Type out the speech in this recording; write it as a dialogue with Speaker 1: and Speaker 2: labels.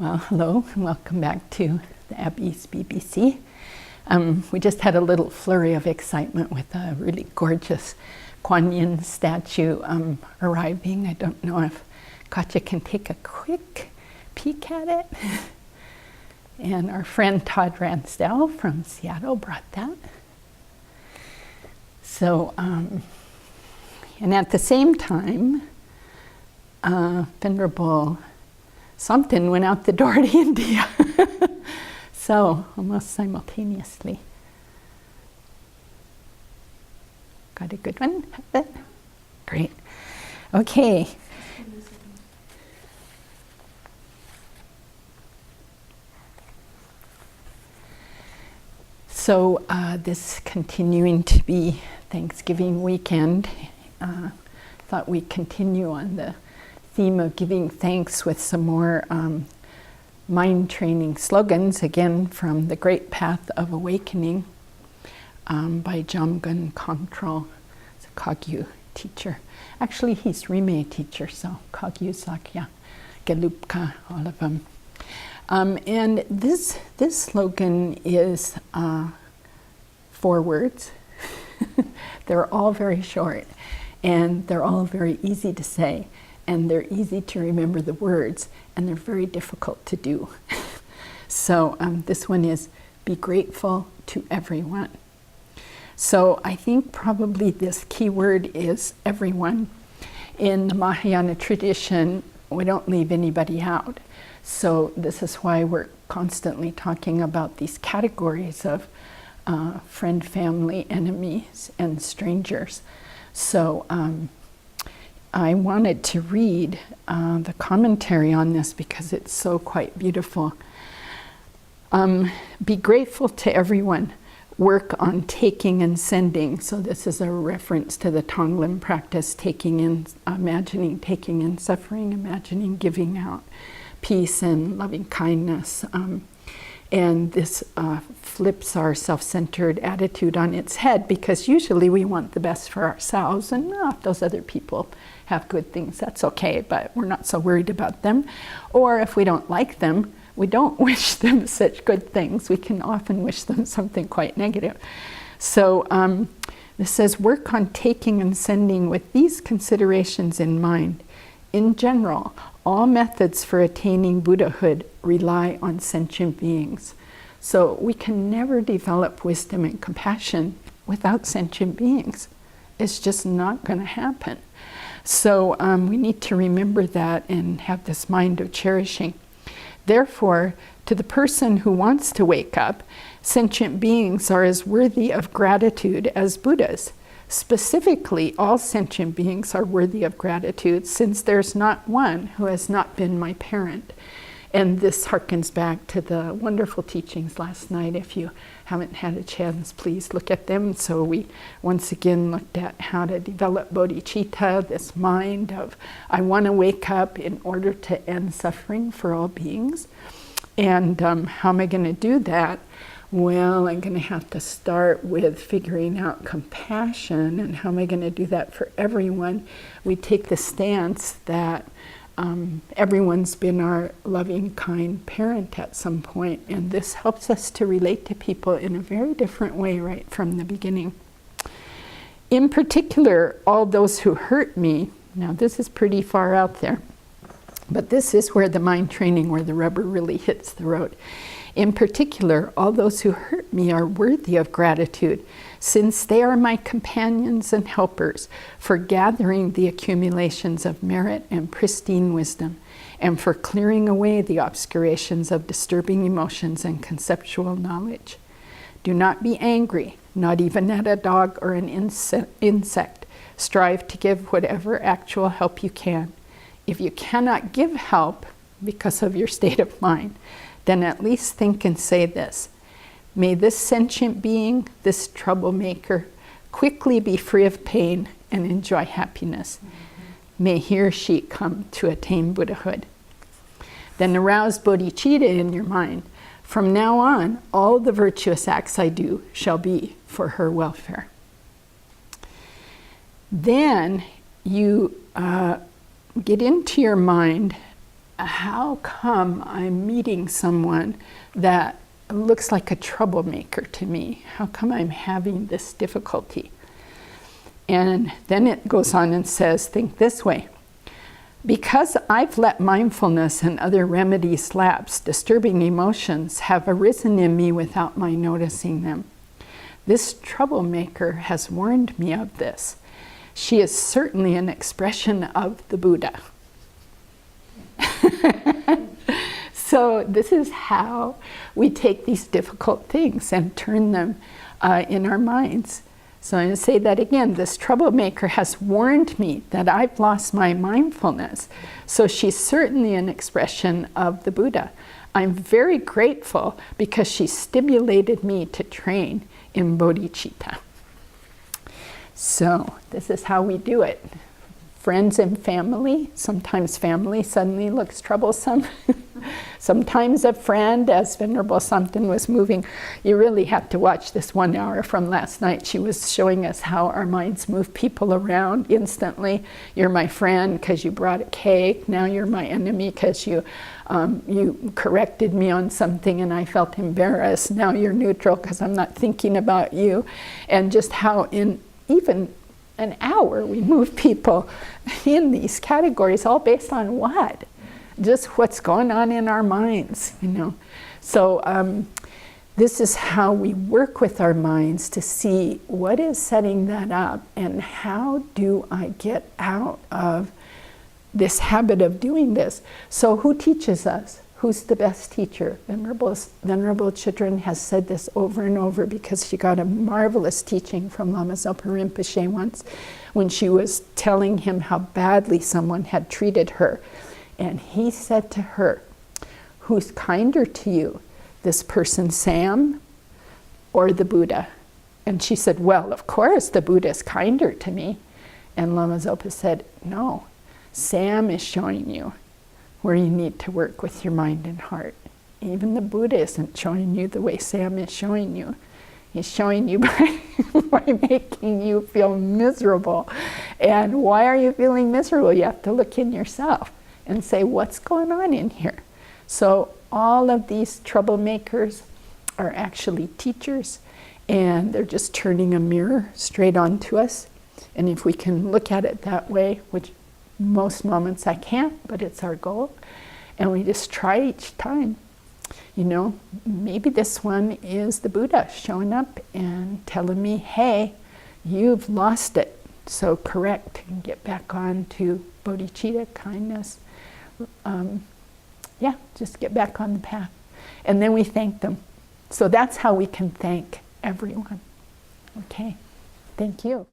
Speaker 1: Well, hello and welcome back to the Abbey's BBC. We just had a little flurry of excitement with a really gorgeous Kuan Yin statue arriving. I don't know if Katja can take a quick peek at it. And our friend Todd Ransdell from Seattle brought that. So, and at the same time, Venerable something went out the door to India. So, almost simultaneously. Got a good one? Great. Okay. So, this continuing to be Thanksgiving weekend, thought we'd continue on the theme of giving thanks with some more mind training slogans, again from The Great Path of Awakening by Jamgon Kongtrul. He's a Kagyu teacher. Actually, he's Rimé teacher, so Kagyu, Sakya, Gelupka, all of them. And this slogan is 4 words. They're all very short, and they're all very easy to say. And they're easy to remember the words, and they're very difficult to do. So this one is, be grateful to everyone. So I think probably this key word is everyone. In the Mahayana tradition, we don't leave anybody out. So this is why we're constantly talking about these categories of friend, family, enemies, and strangers. So I wanted to read the commentary on this because it's so quite beautiful. Be grateful to everyone. Work on taking and sending. So this is a reference to the Tonglen practice, taking in, imagining taking in suffering, imagining giving out peace and loving kindness. And this flips our self-centered attitude on its head, because usually we want the best for ourselves, and if those other people have good things, that's okay, but we're not so worried about them. Or if we don't like them, we don't wish them such good things. We can often wish them something quite negative. So this says, work on taking and sending with these considerations in mind. In general, all methods for attaining Buddhahood rely on sentient beings. So we can never develop wisdom and compassion without sentient beings. It's just not going to happen. So we need to remember that and have this mind of cherishing. Therefore, to the person who wants to wake up, sentient beings are as worthy of gratitude as Buddhas. Specifically, all sentient beings are worthy of gratitude, since there's not one who has not been my parent. And this harkens back to the wonderful teachings last night. If you haven't had a chance, please look at them. So we once again looked at how to develop bodhicitta, this mind of, I want to wake up in order to end suffering for all beings. And how am I going to do that? Well, I'm going to have to start with figuring out compassion. And how am I going to do that for everyone? We take the stance that everyone's been our loving, kind parent at some point. And this helps us to relate to people in a very different way right from the beginning. In particular, all those who hurt me. Now, this is pretty far out there. But this is where the mind training, where the rubber really hits the road. In particular, all those who hurt me are worthy of gratitude, since they are my companions and helpers for gathering the accumulations of merit and pristine wisdom, and for clearing away the obscurations of disturbing emotions and conceptual knowledge. Do not be angry, not even at a dog or an insect. Strive to give whatever actual help you can. If you cannot give help because of your state of mind, then at least think and say this: may this sentient being, this troublemaker, quickly be free of pain and enjoy happiness. May he or she come to attain Buddhahood. Then arouse bodhicitta in your mind. From now on, all the virtuous acts I do shall be for her welfare. Then you get into your mind how come I'm meeting someone that looks like a troublemaker to me? How come I'm having this difficulty? And then it goes on and says, think this way. Because I've let mindfulness and other remedies lapse, disturbing emotions have arisen in me without my noticing them. This troublemaker has warned me of this. She is certainly an expression of the Buddha. So this is how we take these difficult things and turn them in our minds. So I'm going to say that again. This troublemaker has warned me that I've lost my mindfulness. So she's certainly an expression of the Buddha. I'm very grateful because she stimulated me to train in bodhicitta. So this is how we do it. Friends and family. Sometimes family suddenly looks troublesome. Sometimes a friend, as Venerable Samten was moving. You really have to watch this 1 hour from last night. She was showing us how our minds move people around instantly. You're my friend because you brought a cake. Now you're my enemy because you corrected me on something and I felt embarrassed. Now you're neutral because I'm not thinking about you. And just how in even an hour we move people in these categories, all based on what? Just what's going on in our minds, you know. So this is how we work with our minds to see what is setting that up and how do I get out of this habit of doing this. So who teaches us? Who's the best teacher? Venerable Chidren has said this over and over because she got a marvelous teaching from Lama Zopa Rinpoche once when she was telling him how badly someone had treated her. And he said to her, who's kinder to you, this person Sam or the Buddha? And she said, well, of course the Buddha is kinder to me. And Lama Zopa said, no, Sam is showing you where you need to work with your mind and heart. Even the Buddha isn't showing you the way Sam is showing you. He's showing you by making you feel miserable. And why are you feeling miserable? You have to look in yourself and say, what's going on in here? So all of these troublemakers are actually teachers, and they're just turning a mirror straight onto us. And if we can look at it that way, which most moments I can't, but it's our goal. And we just try each time. You know, maybe this one is the Buddha showing up and telling me, hey, you've lost it. So correct and get back on to bodhicitta, kindness. Yeah, just get back on the path. And then we thank them. So that's how we can thank everyone. Okay, thank you.